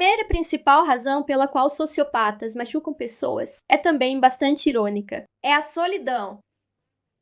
primeira e principal razão pela qual sociopatas machucam pessoas é também bastante irônica. É a solidão.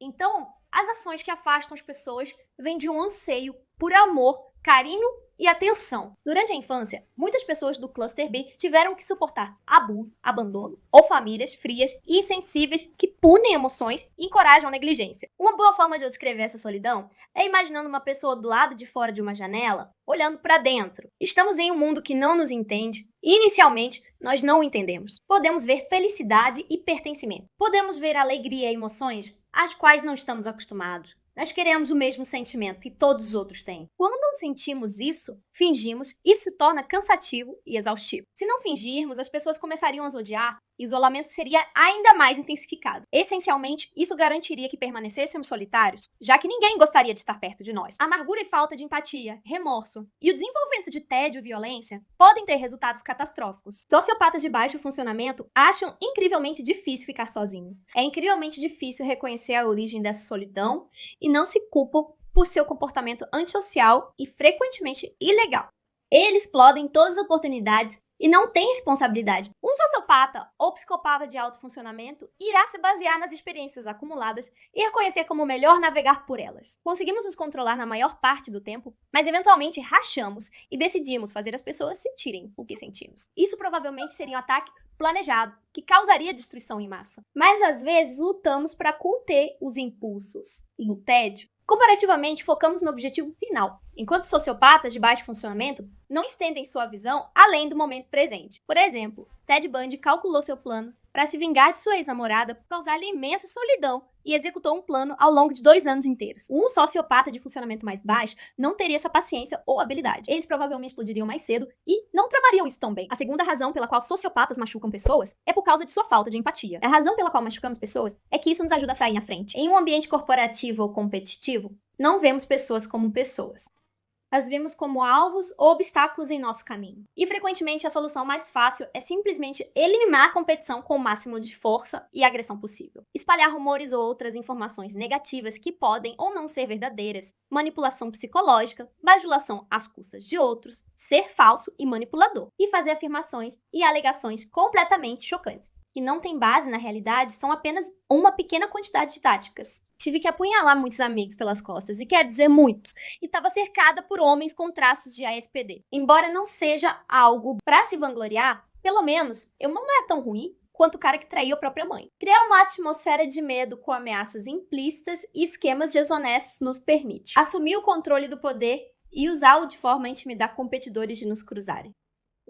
Então, as ações que afastam as pessoas vêm de um anseio por amor, carinho e atenção. Durante a infância, muitas pessoas do cluster B tiveram que suportar abuso, abandono ou famílias frias e insensíveis que punem emoções e encorajam a negligência. Uma boa forma de eu descrever essa solidão é imaginando uma pessoa do lado de fora de uma janela, olhando para dentro. Estamos em um mundo que não nos entende e, inicialmente, nós não o entendemos. Podemos ver felicidade e pertencimento. Podemos ver alegria e emoções às quais não estamos acostumados. Nós queremos o mesmo sentimento que todos os outros têm. Quando não sentimos isso, fingimos, e isso se torna cansativo e exaustivo. Se não fingirmos, as pessoas começariam a nos odiar e o isolamento seria ainda mais intensificado. Essencialmente, isso garantiria que permanecêssemos solitários, já que ninguém gostaria de estar perto de nós. Amargura e falta de empatia, remorso e o desenvolvimento de tédio e violência podem ter resultados catastróficos. Sociopatas de baixo funcionamento acham incrivelmente difícil ficar sozinhos. É incrivelmente difícil reconhecer a origem dessa solidão e não se culpam por seu comportamento antissocial e frequentemente ilegal. Eles explodem todas as oportunidades e não têm responsabilidade. Um sociopata ou psicopata de alto funcionamento irá se basear nas experiências acumuladas e reconhecer como melhor navegar por elas. Conseguimos nos controlar na maior parte do tempo, mas eventualmente rachamos e decidimos fazer as pessoas sentirem o que sentimos. Isso provavelmente seria um ataque planejado, que causaria destruição em massa. Mas às vezes lutamos para conter os impulsos e o tédio. Comparativamente, focamos no objetivo final, enquanto sociopatas de baixo funcionamento não estendem sua visão além do momento presente. Por exemplo, Ted Bundy calculou seu plano para se vingar de sua ex-namorada por causar-lhe imensa solidão e executou um plano ao longo de 2 anos inteiros. Um sociopata de funcionamento mais baixo não teria essa paciência ou habilidade. Eles provavelmente explodiriam mais cedo e não tramariam isso tão bem. A segunda razão pela qual sociopatas machucam pessoas é por causa de sua falta de empatia. A razão pela qual machucamos pessoas é que isso nos ajuda a sair na frente. Em um ambiente corporativo ou competitivo, não vemos pessoas como pessoas. As vemos como alvos ou obstáculos em nosso caminho. E frequentemente a solução mais fácil é simplesmente eliminar a competição com o máximo de força e agressão possível. Espalhar rumores ou outras informações negativas que podem ou não ser verdadeiras, manipulação psicológica, bajulação às custas de outros, ser falso e manipulador, e fazer afirmações e alegações completamente chocantes, que não têm base na realidade, são apenas uma pequena quantidade de táticas. Tive que apunhalar muitos amigos pelas costas, e quer dizer muitos, e estava cercada por homens com traços de ASPD. Embora não seja algo para se vangloriar, pelo menos eu não era tão ruim quanto o cara que traiu a própria mãe. Criar uma atmosfera de medo com ameaças implícitas e esquemas desonestos nos permite assumir o controle do poder e usá-lo de forma a intimidar competidores de nos cruzarem.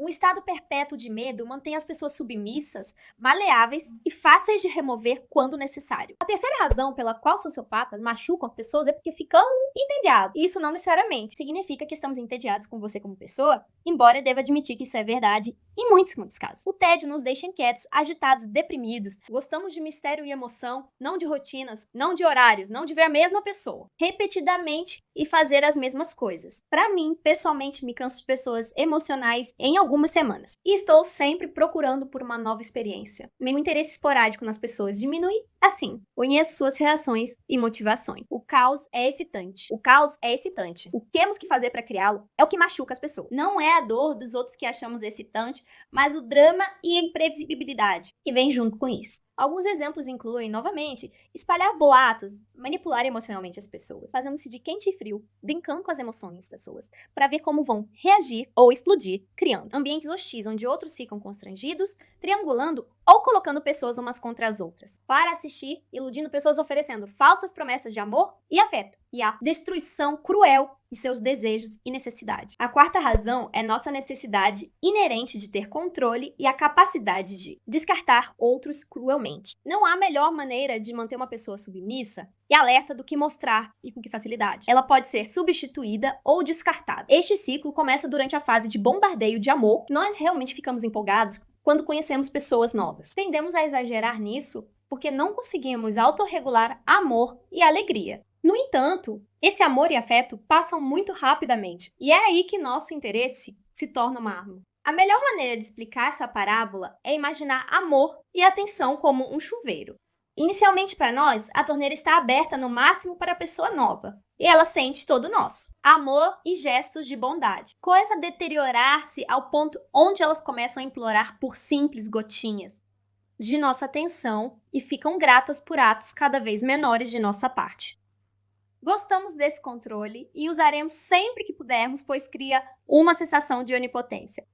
Um estado perpétuo de medo mantém as pessoas submissas, maleáveis e fáceis de remover quando necessário. A terceira razão pela qual sociopatas machucam as pessoas é porque ficamos entediados. Isso não necessariamente significa que estamos entediados com você como pessoa, embora eu deva admitir que isso é verdade em muitos casos. O tédio nos deixa inquietos, agitados, deprimidos. Gostamos de mistério e emoção, não de rotinas, não de horários, não de ver a mesma pessoa repetidamente e fazer as mesmas coisas. Para mim, pessoalmente, me canso de pessoas emocionais em algumas semanas. E estou sempre procurando por uma nova experiência. Meu interesse esporádico nas pessoas diminui assim. Conheço suas reações e motivações. O caos é excitante. O caos é excitante. O que temos que fazer para criá-lo é o que machuca as pessoas. Não é a dor dos outros que achamos excitante, mas o drama e a imprevisibilidade que vem junto com isso. Alguns exemplos incluem, novamente, espalhar boatos, manipular emocionalmente as pessoas, fazendo-se de quente e frio, brincando com as emoções das pessoas, para ver como vão reagir ou explodir, criando ambientes hostis onde outros ficam constrangidos, triangulando ou colocando pessoas umas contra as outras, para assistir, iludindo pessoas oferecendo falsas promessas de amor e afeto, e a destruição cruel de seus desejos e necessidades. A quarta razão é nossa necessidade inerente de ter controle e a capacidade de descartar outros cruelmente. Não há melhor maneira de manter uma pessoa submissa e alerta do que mostrar e com que facilidade. Ela pode ser substituída ou descartada. Este ciclo começa durante a fase de bombardeio de amor. Nós realmente ficamos empolgados quando conhecemos pessoas novas. Tendemos a exagerar nisso porque não conseguimos autorregular amor e alegria. No entanto, esse amor e afeto passam muito rapidamente, e é aí que nosso interesse se torna uma arma. A melhor maneira de explicar essa parábola é imaginar amor e atenção como um chuveiro. Inicialmente, para nós, a torneira está aberta no máximo para a pessoa nova. E ela sente todo o nosso amor e gestos de bondade. Coisa a deteriorar-se ao ponto onde elas começam a implorar por simples gotinhas de nossa atenção e ficam gratas por atos cada vez menores de nossa parte. Gostamos desse controle e usaremos sempre que pudermos, pois cria uma sensação de onipotência.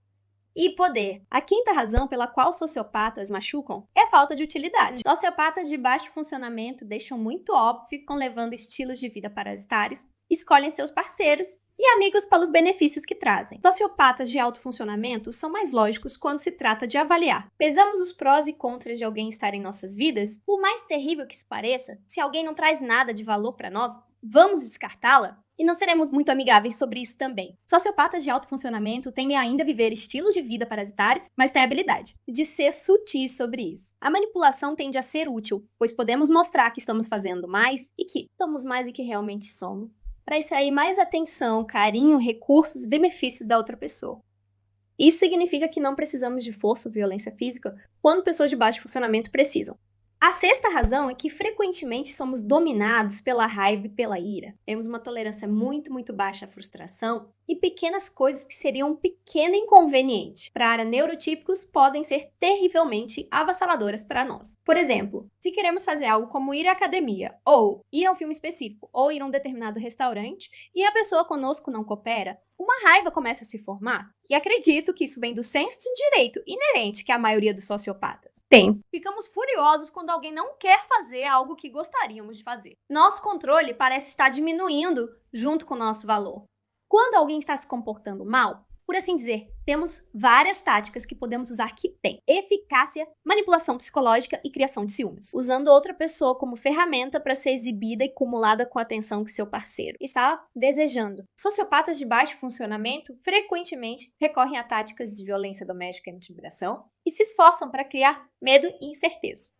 E poder. A quinta razão pela qual sociopatas machucam é a falta de utilidade. Sociopatas de baixo funcionamento deixam muito óbvio que ficam levando estilos de vida parasitários, escolhem seus parceiros e amigos pelos benefícios que trazem. Sociopatas de alto funcionamento são mais lógicos quando se trata de avaliar. Pesamos os prós e contras de alguém estar em nossas vidas? Por mais terrível que isso pareça, se alguém não traz nada de valor para nós, vamos descartá-la? E não seremos muito amigáveis sobre isso também. Sociopatas de alto funcionamento tendem ainda a viver estilos de vida parasitários, mas têm a habilidade de ser sutis sobre isso. A manipulação tende a ser útil, pois podemos mostrar que estamos fazendo mais e que somos mais do que realmente somos, para extrair mais atenção, carinho, recursos e benefícios da outra pessoa. Isso significa que não precisamos de força ou violência física quando pessoas de baixo funcionamento precisam. A sexta razão é que frequentemente somos dominados pela raiva e pela ira. Temos uma tolerância muito baixa à frustração e pequenas coisas que seriam um pequeno inconveniente para neurotípicos podem ser terrivelmente avassaladoras para nós. Por exemplo, se queremos fazer algo como ir à academia, ou ir a um filme específico, ou ir a um determinado restaurante, e a pessoa conosco não coopera, uma raiva começa a se formar. E acredito que isso vem do senso de direito inerente que a maioria dos sociopatas tem. Ficamos furiosos quando alguém não quer fazer algo que gostaríamos de fazer. Nosso controle parece estar diminuindo junto com o nosso valor. Quando alguém está se comportando mal, por assim dizer, temos várias táticas que podemos usar que têm eficácia, manipulação psicológica e criação de ciúmes, usando outra pessoa como ferramenta para ser exibida e acumulada com a atenção que seu parceiro está desejando. Sociopatas de baixo funcionamento frequentemente recorrem a táticas de violência doméstica e intimidação e se esforçam para criar medo e incerteza.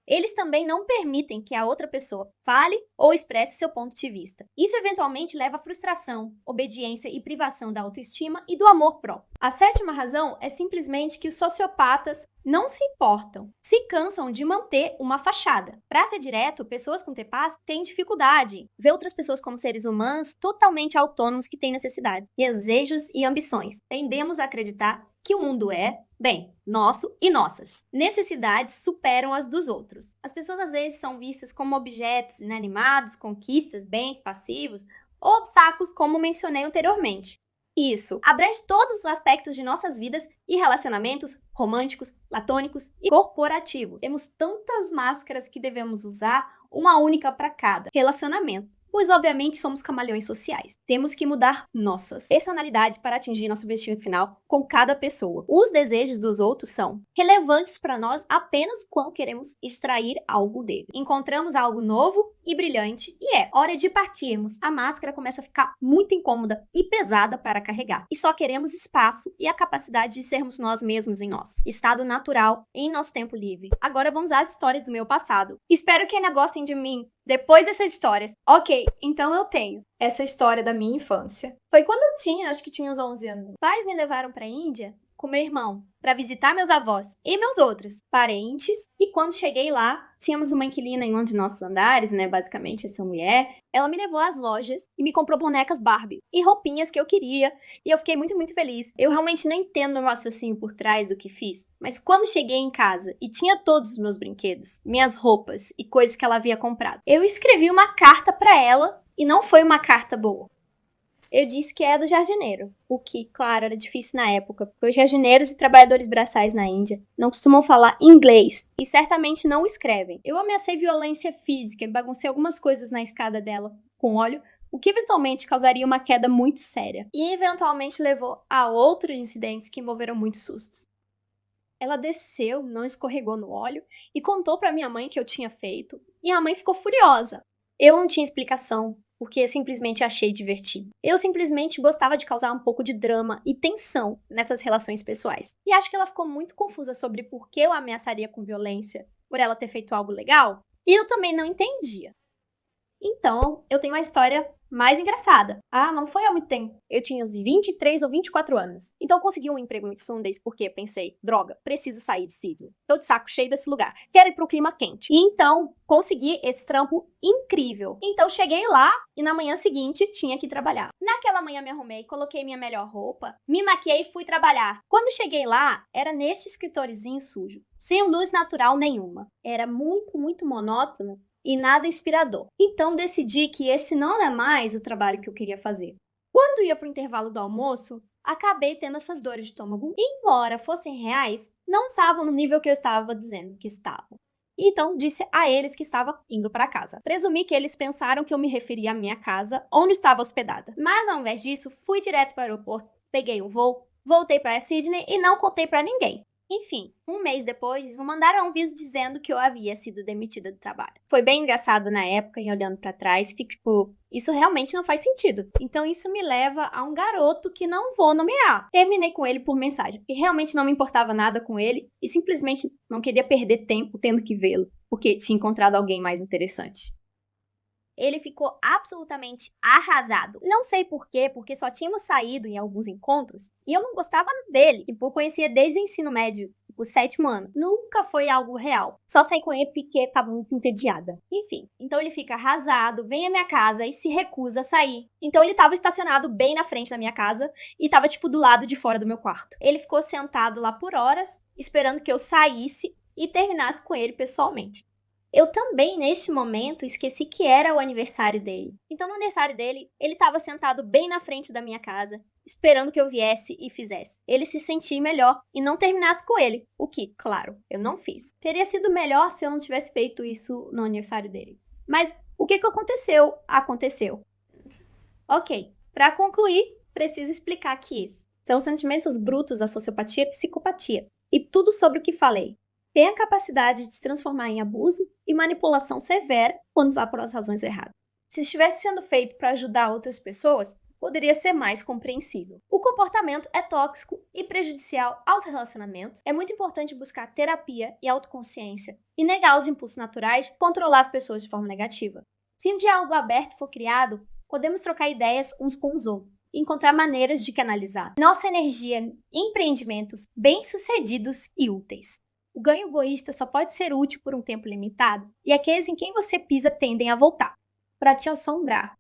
Eles também não permitem que a outra pessoa fale ou expresse seu ponto de vista. Isso eventualmente leva à frustração, obediência e privação da autoestima e do amor próprio. A sétima razão é simplesmente que os sociopatas não se importam, se cansam de manter uma fachada. Para ser direto, pessoas com TPAs têm dificuldade, vê outras pessoas como seres humanos totalmente autônomos que têm necessidades, desejos e ambições. Tendemos a acreditar que o mundo é, bem, nosso e nossas. Necessidades superam as dos outros. As pessoas às vezes são vistas como objetos inanimados, conquistas, bens passivos ou obstáculos, como mencionei anteriormente. Isso abrange todos os aspectos de nossas vidas e relacionamentos românticos, platônicos e corporativos. Temos tantas máscaras que devemos usar, uma única para cada relacionamento. Pois obviamente somos camaleões sociais. Temos que mudar nossas personalidades para atingir nosso objetivo final com cada pessoa. Os desejos dos outros são relevantes para nós apenas quando queremos extrair algo dele. Encontramos algo novo e brilhante e é hora de partirmos. A máscara começa a ficar muito incômoda e pesada para carregar. E só queremos espaço e a capacidade de sermos nós mesmos em nós. Estado natural em nosso tempo livre. Agora vamos às histórias do meu passado. Espero que ainda gostem de mim depois dessas histórias. Ok, então eu tenho essa história da minha infância. Foi quando eu tinha, acho que tinha uns 11 anos. Pais me levaram para a Índia com meu irmão para visitar meus avós e meus outros parentes. E quando cheguei lá, tínhamos uma inquilina em um de nossos andares, né? Basicamente, essa mulher. Ela me levou às lojas e me comprou bonecas Barbie e roupinhas que eu queria. E eu fiquei muito feliz. Eu realmente não entendo o raciocínio por trás do que fiz. Mas quando cheguei em casa e tinha todos os meus brinquedos, minhas roupas e coisas que ela havia comprado, eu escrevi uma carta para ela e não foi uma carta boa. Eu disse que é do jardineiro, o que, claro, era difícil na época, porque os jardineiros e trabalhadores braçais na Índia não costumam falar inglês e certamente não o escrevem. Eu ameacei violência física e baguncei algumas coisas na escada dela com óleo, o que eventualmente causaria uma queda muito séria e eventualmente levou a outros incidentes que envolveram muitos sustos. Ela desceu, não escorregou no óleo e contou para minha mãe que eu tinha feito, e a mãe ficou furiosa. Eu não tinha explicação, porque eu simplesmente achei divertido. Eu simplesmente gostava de causar um pouco de drama e tensão nessas relações pessoais. E acho que ela ficou muito confusa sobre por que eu a ameaçaria com violência por ela ter feito algo legal, e eu também não entendia. Então, eu tenho uma história mais engraçada. Ah, não foi há muito tempo. Eu tinha uns 23 ou 24 anos. Então eu consegui um emprego muito Sundays porque pensei, droga, preciso sair de Sydney. Tô de saco cheio desse lugar. Quero ir pro clima quente. E então consegui esse trampo incrível. Então cheguei lá e na manhã seguinte tinha que trabalhar. Naquela manhã me arrumei, coloquei minha melhor roupa, me maquiei e fui trabalhar. Quando cheguei lá, era neste escritoriozinho sujo, sem luz natural nenhuma. Era muito monótono e nada inspirador. Então decidi que esse não era mais o trabalho que eu queria fazer. Quando ia para o intervalo do almoço, acabei tendo essas dores de estômago. E, embora fossem reais, não estavam no nível que eu estava dizendo que estavam. Então disse a eles que estava indo para casa. Presumi que eles pensaram que eu me referia à minha casa, onde estava hospedada. Mas ao invés disso, fui direto para o aeroporto, peguei um voo, voltei para Sydney e não contei para ninguém. Enfim, um mês depois, eles me mandaram um aviso dizendo que eu havia sido demitida do trabalho. Foi bem engraçado na época, e olhando pra trás, fico tipo, isso realmente não faz sentido. Então isso me leva a um garoto que não vou nomear. Terminei com ele por mensagem, porque realmente não me importava nada com ele e simplesmente não queria perder tempo tendo que vê-lo, porque tinha encontrado alguém mais interessante. Ele ficou absolutamente arrasado. Não sei por quê, porque só tínhamos saído em alguns encontros e eu não gostava dele. Tipo, eu conhecia desde o ensino médio, o 7º ano. Nunca foi algo real. Só saí com ele porque estava muito entediada. Enfim, então ele fica arrasado, vem à minha casa e se recusa a sair. Então ele estava estacionado bem na frente da minha casa e estava tipo do lado de fora do meu quarto. Ele ficou sentado lá por horas, esperando que eu saísse e terminasse com ele pessoalmente. Eu também, neste momento, esqueci que era o aniversário dele. Então, no aniversário dele, ele estava sentado bem na frente da minha casa, esperando que eu viesse e fizesse ele se sentir melhor e não terminasse com ele. O que, claro, eu não fiz. Teria sido melhor se eu não tivesse feito isso no aniversário dele. Mas o que aconteceu? Aconteceu. Ok, para concluir, preciso explicar que isso são sentimentos brutos da sociopatia e psicopatia. E tudo sobre o que falei tem a capacidade de se transformar em abuso e manipulação severa quando usar por as razões erradas. Se estivesse sendo feito para ajudar outras pessoas, poderia ser mais compreensível. O comportamento é tóxico e prejudicial aos relacionamentos. É muito importante buscar terapia e autoconsciência e negar os impulsos naturais de controlar as pessoas de forma negativa. Se um diálogo aberto for criado, podemos trocar ideias uns com os outros e encontrar maneiras de canalizar nossa energia em empreendimentos bem-sucedidos e úteis. O ganho egoísta só pode ser útil por um tempo limitado, e aqueles em quem você pisa tendem a voltar, para te assombrar.